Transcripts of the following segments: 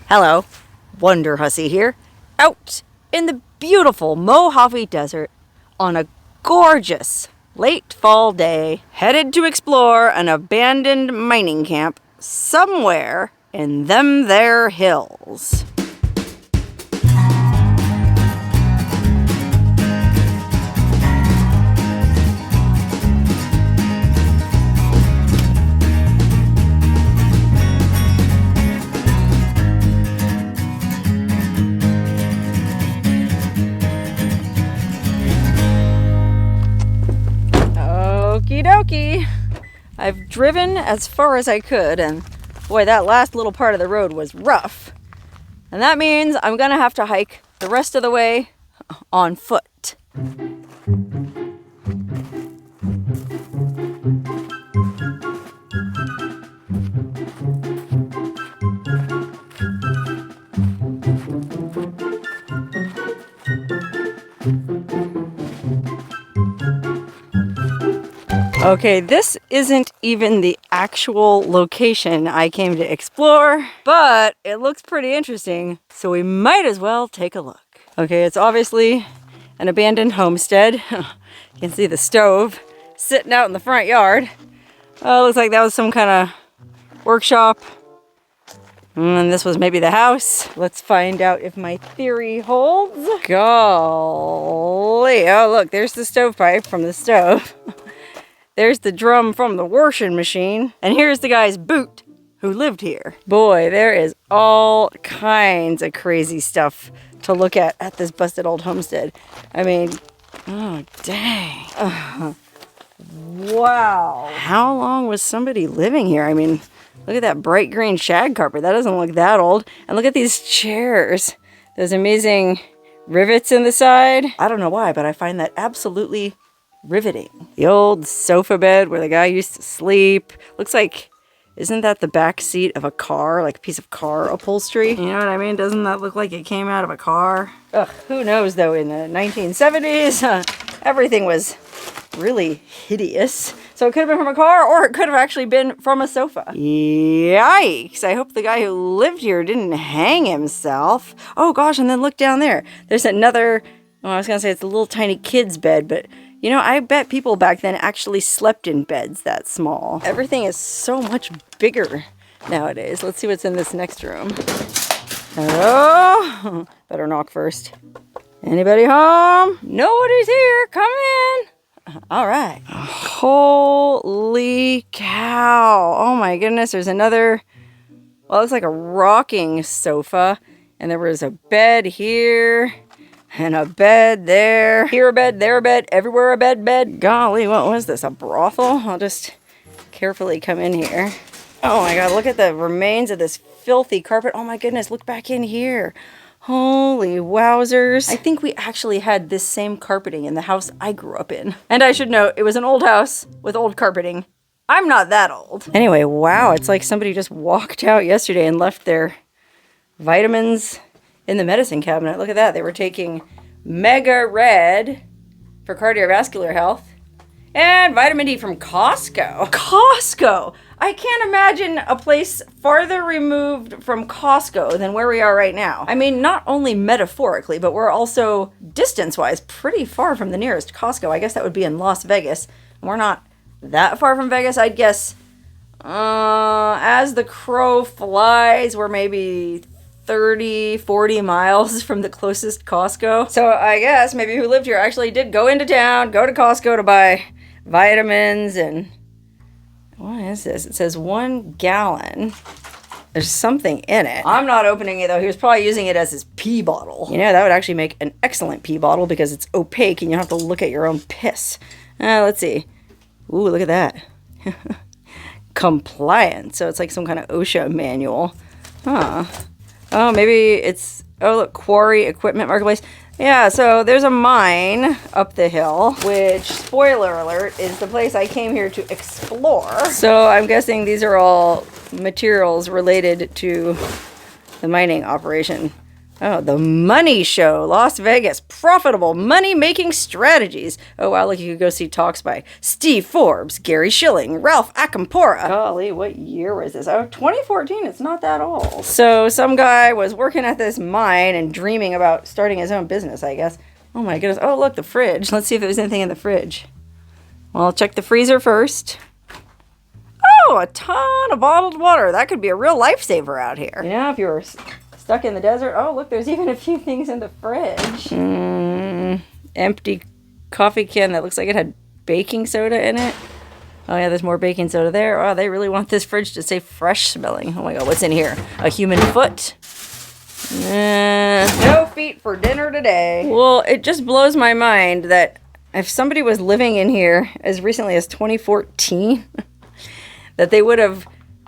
Hello, Wonderhussy here, out in the beautiful Mojave Desert on a gorgeous late fall day, headed to explore an abandoned mining camp somewhere in them there hills. Okie dokie. I've driven as far as I could, and boy, that last little part of the road was rough. And that means I'm gonna have to hike the rest of the way on foot. Okay, this isn't even the actual location I came to explore, but it looks pretty interesting, so we might as well take a look. Okay, it's obviously an abandoned homestead. You can see the stove sitting out in the front yard. Oh, looks like that was some kind of workshop. And this was maybe the house. Let's find out if my theory holds. Golly. Oh, look, there's the stovepipe from the stove. There's the drum from the washing machine. And here's the guy's boot who lived here. Boy, there is all kinds of crazy stuff to look at this busted old homestead. I mean, oh, dang. Wow. How long was somebody living here? I mean, look at that bright green shag carpet. That doesn't look that old. And look at these chairs. Those amazing rivets in the side. I don't know why, but I find that absolutely riveting. The old sofa bed where the guy used to sleep. Looks like, isn't that the back seat of a car? Like a piece of car upholstery? You know what I mean? Doesn't that look like it came out of a car? Ugh, who knows though, in the 1970s, everything was really hideous. So it could have been from a car, or it could have actually been from a sofa. Yikes! I hope the guy who lived here didn't hang himself. Oh gosh, and then look down there. There's another, well, I was gonna say it's a little tiny kid's bed, but you know, I bet people back then actually slept in beds that small. Everything is so much bigger nowadays. Let's see what's in this next room. Hello? Better knock first. Anybody home? Nobody's here. Come in. All right. Holy cow. Oh my goodness. There's another, well, it looks like a rocking sofa. And there was a bed here. And a bed there. Here a bed, there a bed, everywhere a bed. Golly, what was this? A brothel? I'll just carefully come in here. Oh my god, look at the remains of this filthy carpet. Oh my goodness, look back in here. Holy wowzers. I think we actually had this same carpeting in the house I grew up in. And I should note, it was an old house with old carpeting. I'm not that old. Anyway, wow, it's like somebody just walked out yesterday and left their vitamins in the medicine cabinet. Look at that. They were taking Mega Red for cardiovascular health and vitamin D from Costco. Costco! I can't imagine a place farther removed from Costco than where we are right now. I mean, not only metaphorically, but we're also distance-wise pretty far from the nearest Costco. I guess that would be in Las Vegas. We're not that far from Vegas. I'd guess as the crow flies, we're maybe 30, 40 miles from the closest Costco. So I guess maybe who lived here actually did go into town, go to Costco to buy vitamins and... What is this? It says 1 gallon. There's something in it. I'm not opening it though. He was probably using it as his pee bottle. You know, that would actually make an excellent pee bottle because it's opaque and you don't have to look at your own piss. Let's see. Ooh, look at that. Compliant. So it's like some kind of OSHA manual. Huh. Oh, maybe it's, oh look, Quarry Equipment Marketplace. Yeah, so there's a mine up the hill, which, spoiler alert, is the place I came here to explore. So I'm guessing these are all materials related to the mining operation. Oh, the money show. Las Vegas. Profitable money-making strategies. Oh, wow, look, you could go see talks by Steve Forbes, Gary Schilling, Ralph Acampora. Golly, what year was this? Oh, 2014. It's not that old. So some guy was working at this mine and dreaming about starting his own business, I guess. Oh, my goodness. Oh, look, the fridge. Let's see if there's anything in the fridge. Well, I'll check the freezer first. Oh, a ton of bottled water. That could be a real lifesaver out here. You know, if you were stuck in the desert. Oh, look, there's even a few things in the fridge. Empty coffee can that looks like it had baking soda in it. Oh, yeah, there's more baking soda there. Oh, they really want this fridge to stay fresh smelling. Oh, my God, what's in here? A human foot? No feet for dinner today. Well, it just blows my mind that if somebody was living in here as recently as 2014, that they would have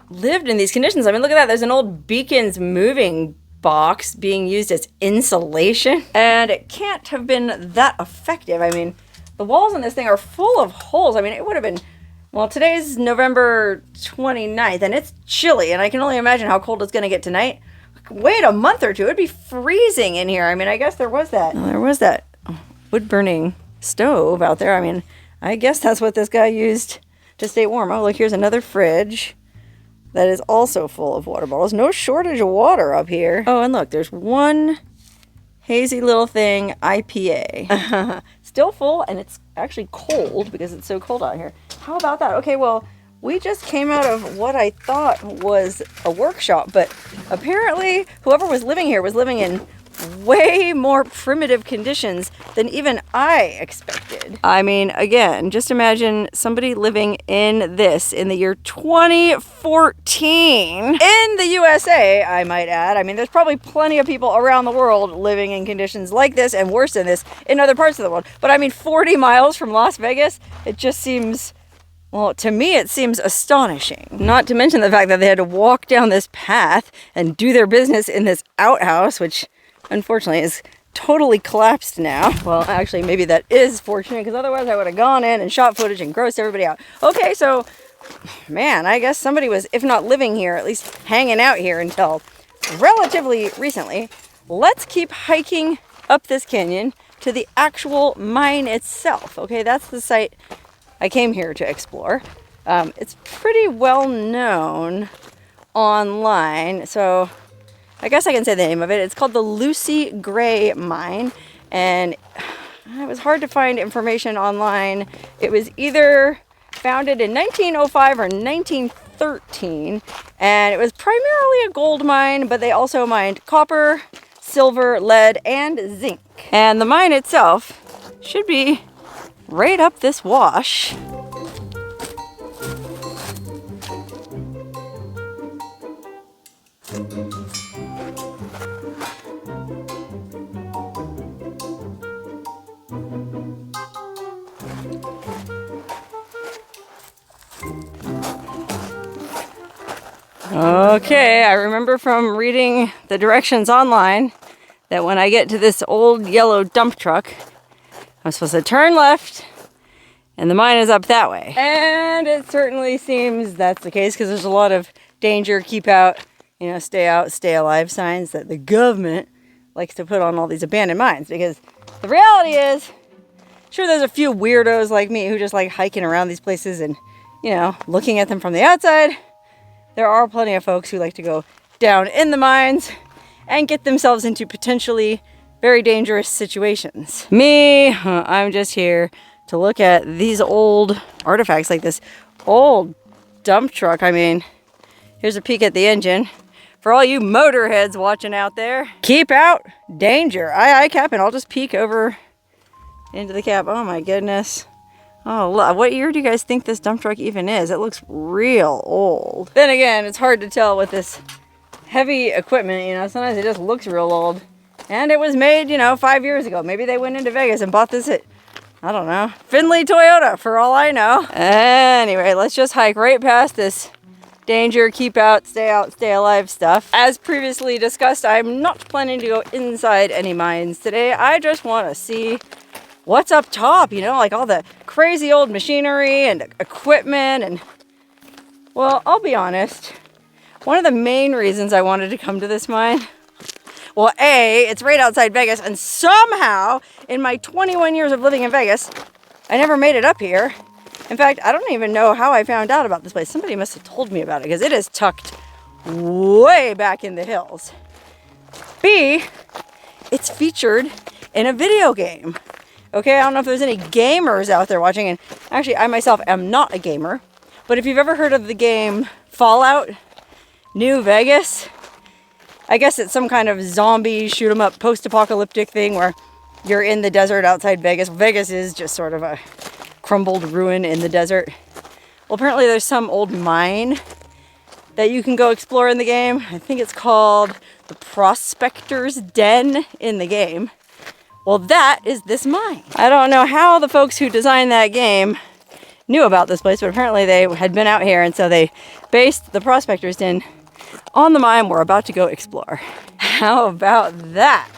lived in these conditions. I mean, look at that. There's an old Beacons moving box being used as insulation, and it can't have been that effective. I mean, the walls in this thing are full of holes. I mean, it would have been, well, today's November 29th, and it's chilly, and I can only imagine how cold it's going to get tonight. Wait a month or two, it'd be freezing in here. I mean, I guess there was that wood-burning stove out there. I mean, I guess that's what this guy used to stay warm. Oh, look, here's another fridge that is also full of water bottles. No shortage of water up here. Oh, and look, there's one hazy little thing, IPA. Still full, and it's actually cold because it's so cold out here. How about that? Okay, well, we just came out of what I thought was a workshop, but apparently whoever was living here was living in way more primitive conditions than even I expected. I mean, again, just imagine somebody living in this in the year 2014 in the USA, I might add. I mean, there's probably plenty of people around the world living in conditions like this and worse than this in other parts of the world. But I mean, 40 miles from Las Vegas, it just seems, well, to me, it seems astonishing. Not to mention the fact that they had to walk down this path and do their business in this outhouse, which unfortunately is totally collapsed now. Well, actually, maybe that is fortunate, because otherwise I would have gone in and shot footage and grossed everybody out. Okay, so, man, I guess somebody was, if not living here, at least hanging out here until relatively recently. Let's keep hiking up this canyon to the actual mine itself. Okay, that's the site I came here to explore. It's pretty well known online, so I guess I can say the name of it. It's called the Lucy Gray Mine, and it was hard to find information online. It was either founded in 1905 or 1913, and it was primarily a gold mine, but they also mined copper, silver, lead, and zinc. And the mine itself should be right up this wash. Okay, I remember from reading the directions online that when I get to this old yellow dump truck, I'm supposed to turn left, and the mine is up that way. And it certainly seems that's the case, because there's a lot of danger, keep out, you know, stay out, stay alive signs that the government likes to put on all these abandoned mines. Because the reality is, sure, there's a few weirdos like me who just like hiking around these places and, you know, looking at them from the outside. There are plenty of folks who like to go down in the mines and get themselves into potentially very dangerous situations. Me, I'm just here to look at these old artifacts, like this old dump truck. I mean, here's a peek at the engine. For all you motorheads watching out there, keep out, danger. Aye, Captain. I'll just peek over into the cab. Oh my goodness. Oh, what year do you guys think this dump truck even is? It looks real old. Then again, it's hard to tell with this heavy equipment, you know, sometimes it just looks real old. And it was made, you know, 5 years ago. Maybe they went into Vegas and bought this at, I don't know, Findlay Toyota, for all I know. Anyway, let's just hike right past this danger, keep out, stay alive stuff. As previously discussed, I'm not planning to go inside any mines today. I just want to see what's up top, you know, like all the crazy old machinery and equipment. And, well, I'll be honest, one of the main reasons I wanted to come to this mine Well, A, it's right outside Vegas, and somehow, in my 21 years of living in Vegas, I never made it up here. In fact, I don't even know how I found out about this place. Somebody must have told me about it, because it is tucked way back in the hills. B, it's featured in a video game. Okay, I don't know if there's any gamers out there watching, and actually I myself am not a gamer, but if you've ever heard of the game Fallout New Vegas, I guess it's some kind of zombie shoot 'em up post-apocalyptic thing where you're in the desert outside Vegas. Vegas is just sort of a crumbled ruin in the desert. Well, apparently there's some old mine that you can go explore in the game. I think it's called the Prospector's Den in the game. Well, that is this mine. I don't know how the folks who designed that game knew about this place, but apparently they had been out here, and so they based the Prospector's Den on the mine we're about to go explore. How about that?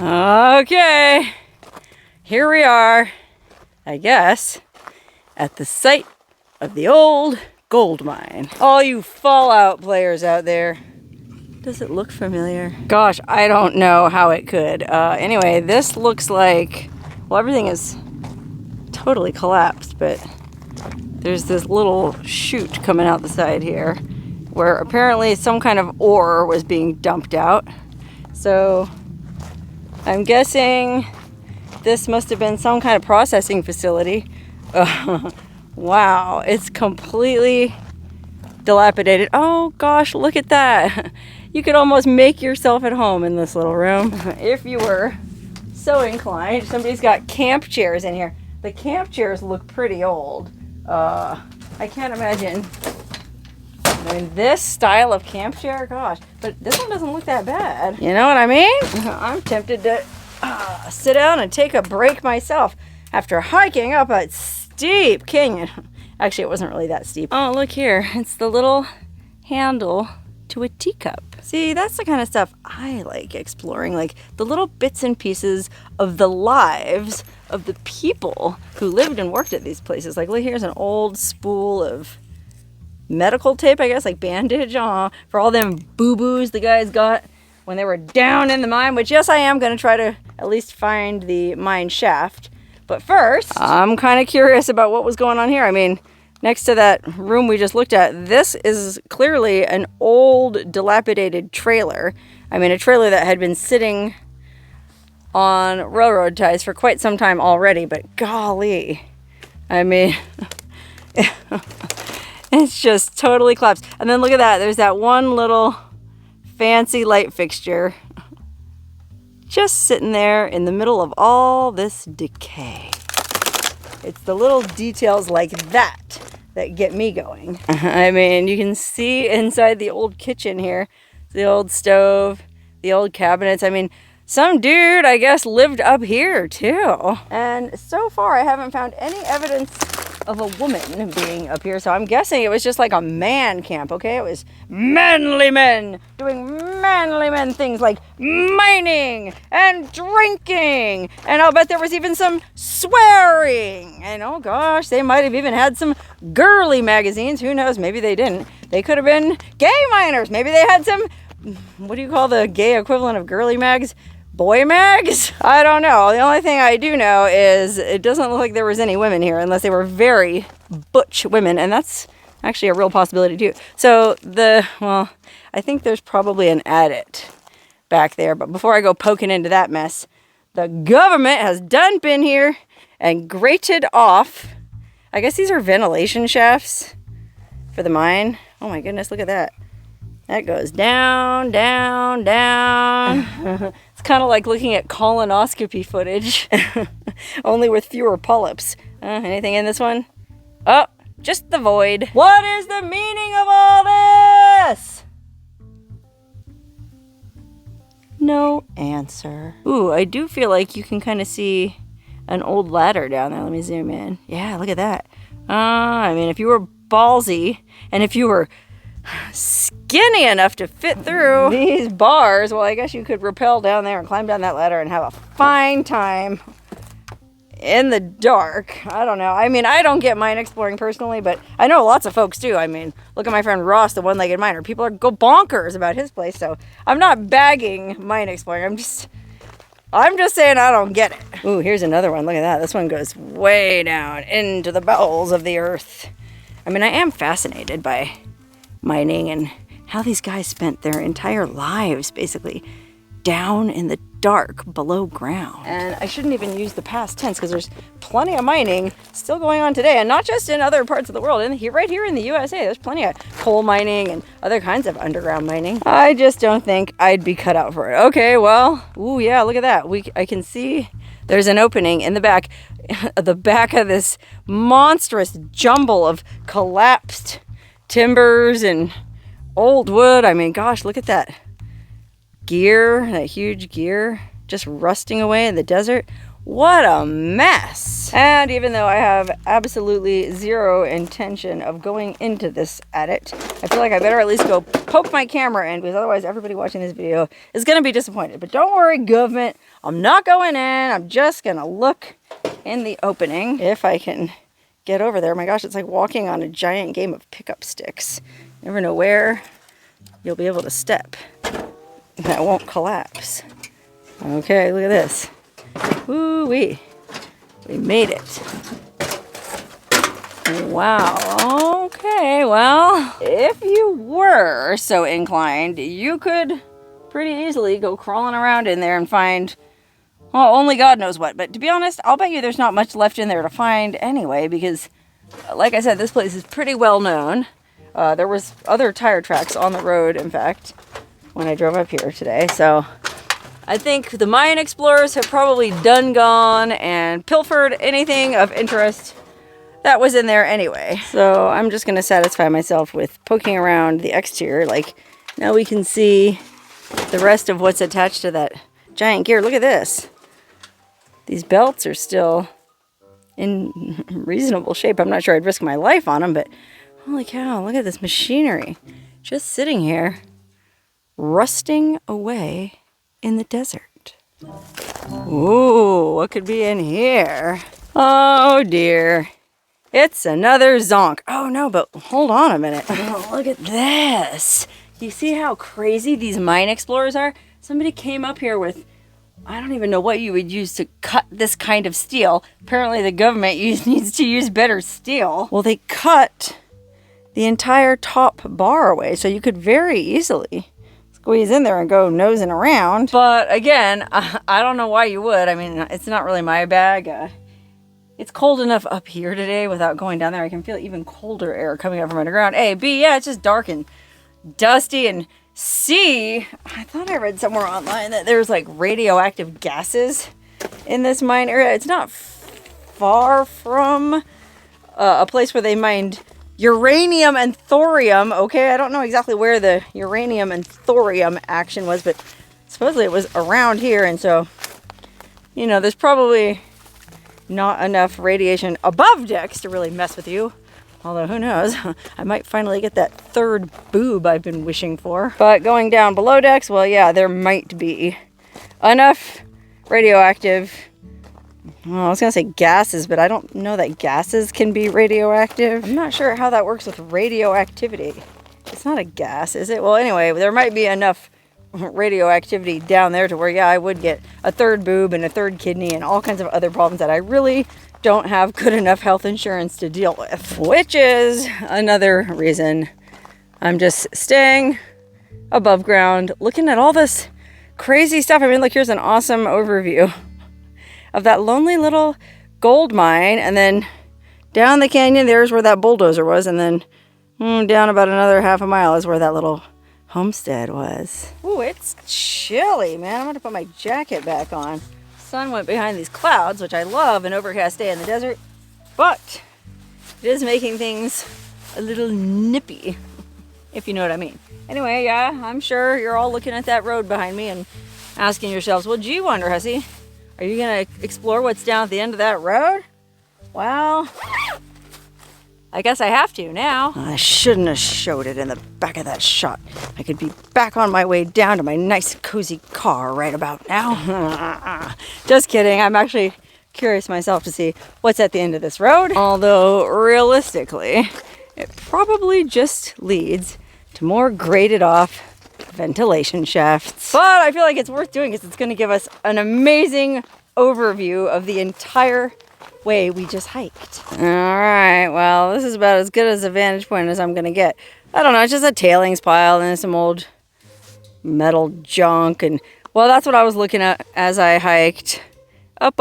Okay, here we are, I guess, at the site of the old gold mine. All you Fallout players out there, does it look familiar? Gosh, I don't know how it could. Anyway, this looks like, well, everything is totally collapsed, but there's this little chute coming out the side here where apparently some kind of ore was being dumped out. So I'm guessing this must have been some kind of processing facility. Wow, it's completely dilapidated. Oh gosh, look at that. You could almost make yourself at home in this little room if you were so inclined. Somebody's got camp chairs in here. The camp chairs look pretty old. I can't imagine. I mean, this style of camp chair, gosh, but this one doesn't look that bad. You know what I mean? I'm tempted to sit down and take a break myself after hiking up a steep canyon. Actually, it wasn't really that steep. Oh, look here. It's the little handle to a teacup. See, that's the kind of stuff I like exploring, like the little bits and pieces of the lives of the people who lived and worked at these places. Like, look, here's an old spool of medical tape, I guess, like bandage, for all them boo-boos the guys got when they were down in the mine, which, yes, I am going to try to at least find the mine shaft. But first, I'm kind of curious about what was going on here. I mean, next to that room we just looked at, this is clearly an old, dilapidated trailer. I mean, a trailer that had been sitting on railroad ties for quite some time already, but golly, I mean, it's just totally collapsed. And then look at that. There's that one little fancy light fixture just sitting there in the middle of all this decay. It's the little details like that that get me going. I mean, you can see inside the old kitchen here, the old stove, the old cabinets. I mean, some dude, I guess, lived up here too. And so far, I haven't found any evidence of a woman being up here, so I'm guessing it was just like a man camp, okay? It was manly men doing manly men things like mining and drinking, and I'll bet there was even some swearing, and oh gosh, they might have even had some girly magazines. Who knows? Maybe they didn't. They could have been gay miners. Maybe they had some, what do you call the gay equivalent of girly mags? Boy mags? I don't know. The only thing I do know is it doesn't look like there was any women here unless they were very butch women, and that's actually a real possibility too. So well, I think there's probably an adit back there, but before I go poking into that mess, the government has done been here and grated off, I guess these are ventilation shafts for the mine. Oh my goodness, look at that. That goes down, down, down. It's kind of like looking at colonoscopy footage, only with fewer polyps. Anything in this one? Oh, just the void. What is the meaning of all this? No answer. Ooh, I do feel like you can kind of see an old ladder down there. Let me zoom in. Yeah, look at that. I mean, if you were ballsy. And if you were skinny enough to fit through these bars, well, I guess you could rappel down there and climb down that ladder and have a fine time in the dark. I don't know. I mean, I don't get mine exploring personally, but I know lots of folks do. I mean, look at my friend Ross, the one-legged miner. People go bonkers about his place, so I'm not bagging mine exploring. I'm just saying I don't get it. Ooh, here's another one. Look at that. This one goes way down into the bowels of the earth. I mean, I am fascinated by mining and how these guys spent their entire lives basically down in the dark below ground. And I shouldn't even use the past tense because there's plenty of mining still going on today, and not just in other parts of the world. Right here in the USA, there's plenty of coal mining and other kinds of underground mining. I just don't think I'd be cut out for it. Okay, well, ooh, yeah, look at that. I can see there's an opening in the back, the back of this monstrous jumble of collapsed timbers and old wood. I mean, gosh, look at that gear, that huge gear just rusting away in the desert. What a mess. And even though I have absolutely zero intention of going into this adit, I feel like I better at least go poke my camera in, because otherwise everybody watching this video is going to be disappointed. But don't worry, government, I'm not going in. I'm just going to look in the opening if I can get over there. My gosh, it's like walking on a giant game of pickup sticks. You never know where you'll be able to step that won't collapse. Okay, look at this. Woo-wee. We made it. Wow. Okay, well, if you were so inclined, you could pretty easily go crawling around in there and find, well, only God knows what. But to be honest, I'll bet you there's not much left in there to find anyway, because, like I said, this place is pretty well known. There was other tire tracks on the road, in fact, when I drove up here today. So I think the mine explorers have probably done gone and pilfered anything of interest that was in there anyway. So I'm just going to satisfy myself with poking around the exterior. Like, now we can see the rest of what's attached to that giant gear. Look at this. These belts are still in reasonable shape. I'm not sure I'd risk my life on them, but holy cow, look at this machinery just sitting here, rusting away in the desert. Ooh, what could be in here? Oh dear. It's another zonk. Oh no, but hold on a minute. Oh, look at this. You see how crazy these mine explorers are? Somebody came up here with, I don't even know what you would use to cut this kind of steel. Apparently the government needs to use better steel. Well, they cut the entire top bar away, so you could very easily squeeze in there and go nosing around. But again, I don't know why you would. I mean, it's not really my bag. It's cold enough up here today without going down there. I can feel even colder air coming up from underground. A, B, yeah, it's just dark and dusty. And C, I thought I read somewhere online that there's like radioactive gases in this mine area. It's not far from a place where they mined uranium and thorium. Okay, I don't know exactly where the uranium and thorium action was, but supposedly it was around here. And so, you know, there's probably not enough radiation above decks to really mess with you. Although, who knows? I might finally get that third boob I've been wishing for. But going down below decks, well, yeah, there might be enough radioactive, well, I was going to say gases, but I don't know that gases can be radioactive. I'm not sure how that works with radioactivity. It's not a gas, is it? Well, anyway, there might be enough radioactivity down there to where, yeah, I would get a third boob and a third kidney and all kinds of other problems that I really don't have good enough health insurance to deal with. Which is another reason I'm just staying above ground, looking at all this crazy stuff. I mean, look, here's an awesome overview of that lonely little gold mine, and then down the canyon, there's where that bulldozer was, and then down about another half a mile is where that little homestead was. Ooh, it's chilly, man. I'm gonna put my jacket back on. Sun went behind these clouds, which I love an overcast day in the desert, but it is making things a little nippy, if you know what I mean. Anyway, yeah, I'm sure you're all looking at that road behind me and asking yourselves, well, gee, Wonderhussy, are you gonna explore what's down at the end of that road? Well, I guess I have to now. I shouldn't have showed it in the back of that shot. I could be back on my way down to my nice cozy car right about now. Just kidding. I'm actually curious myself to see what's at the end of this road. Although realistically, it probably just leads to more graded off ventilation shafts. But I feel like it's worth doing because it's going to give us an amazing overview of the entire way we just hiked. All right, well, this is about as good as a vantage point as I'm going to get. I don't know, it's just a tailings pile and some old metal junk. And well, that's what I was looking at as I hiked up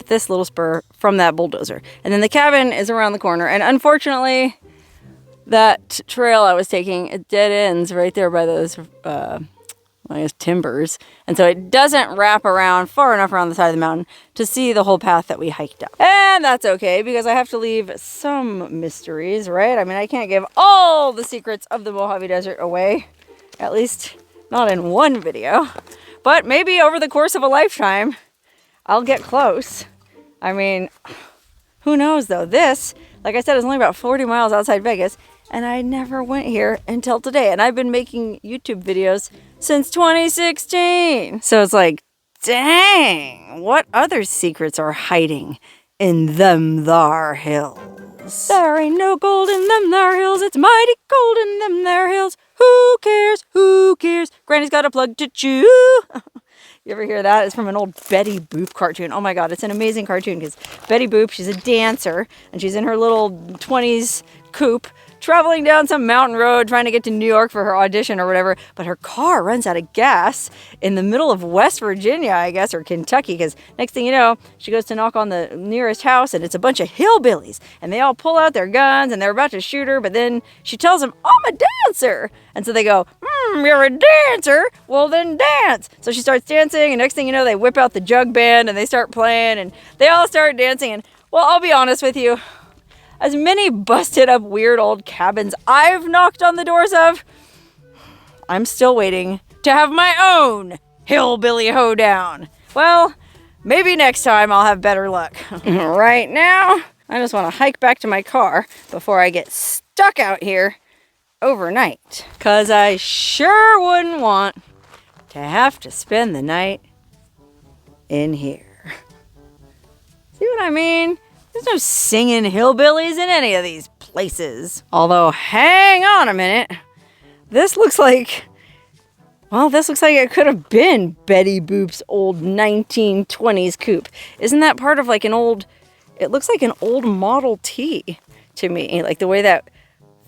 this little spur from that bulldozer. And then the cabin is around the corner. And unfortunately, that trail I was taking, it dead ends right there by those, I guess, timbers. And so it doesn't wrap around far enough around the side of the mountain to see the whole path that we hiked up. And that's okay, because I have to leave some mysteries, right? I mean, I can't give all the secrets of the Mojave Desert away, at least not in one video. But maybe over the course of a lifetime, I'll get close. I mean, who knows though? This, like I said, is only about 40 miles outside Vegas, and I never went here until today. And I've been making YouTube videos since 2016. So it's like, dang, what other secrets are hiding in them thar hills? There ain't no gold in them thar hills. It's mighty cold in them thar hills. Who cares? Who cares? Granny's got a plug to chew. You ever hear that? It's from an old Betty Boop cartoon. Oh my God, it's an amazing cartoon because Betty Boop, she's a dancer and she's in her little 20s coupe traveling down some mountain road trying to get to New York for her audition or whatever. But her car runs out of gas in the middle of West Virginia, I guess, or Kentucky, because next thing you know, she goes to knock on the nearest house and it's a bunch of hillbillies and they all pull out their guns and they're about to shoot her. But then she tells them, I'm a dancer. And so they go, you're a dancer? Well, then dance. So she starts dancing and next thing you know, they whip out the jug band and they start playing and they all start dancing. And well, I'll be honest with you, as many busted up weird old cabins I've knocked on the doors of, I'm still waiting to have my own hillbilly hoedown. Well, maybe next time I'll have better luck. Right now, I just want to hike back to my car before I get stuck out here overnight. 'Cause I sure wouldn't want to have to spend the night in here. See what I mean? There's no singing hillbillies in any of these places. Although, hang on a minute. This looks like it could have been Betty Boop's old 1920s coupe. Isn't that part of like an old, it looks like an old Model T to me. Like the way that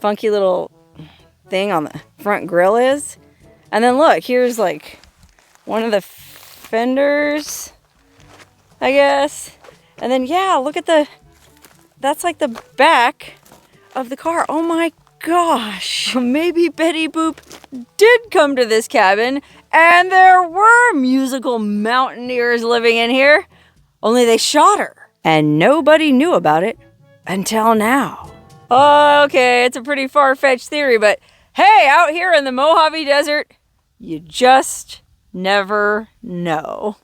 funky little thing on the front grill is. And then look, here's like one of the fenders, I guess. And then, yeah, look at that's like the back of the car. Oh my gosh. Maybe Betty Boop did come to this cabin and there were musical mountaineers living in here. Only they shot her. And nobody knew about it until now. Okay, it's a pretty far-fetched theory, but hey, out here in the Mojave Desert, you just never know.